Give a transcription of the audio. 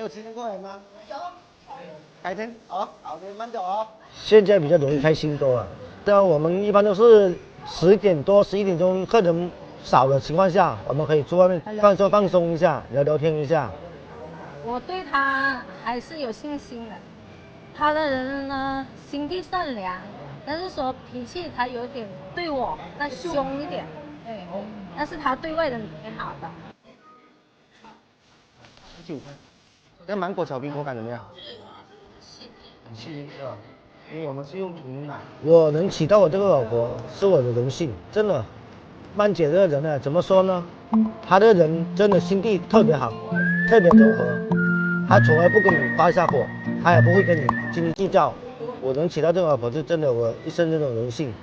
有时间過來嗎？有。改天，好，慢走哦。現在比較容易開心多了，但我們一般都是10點多、11點鐘客人少的情況下，我們可以去外面放鬆一下，聊聊天一下。我對他還是有信心的。他的人呢，心地善良，但是說脾氣他有點對我那兇一點，對，但是他對外人挺好的。19塊。那芒果炒冰口感怎麼樣？很細是吧？因為我們是用純奶。我能娶到我這個老婆是我的榮幸，真的。曼姐這個人呢，怎麼說呢？她這個人真的心地特別好，特別柔和。她從來不跟你發下火，她也不會跟你斤斤計較。我能娶到這個老婆是真的，我一生這種榮幸。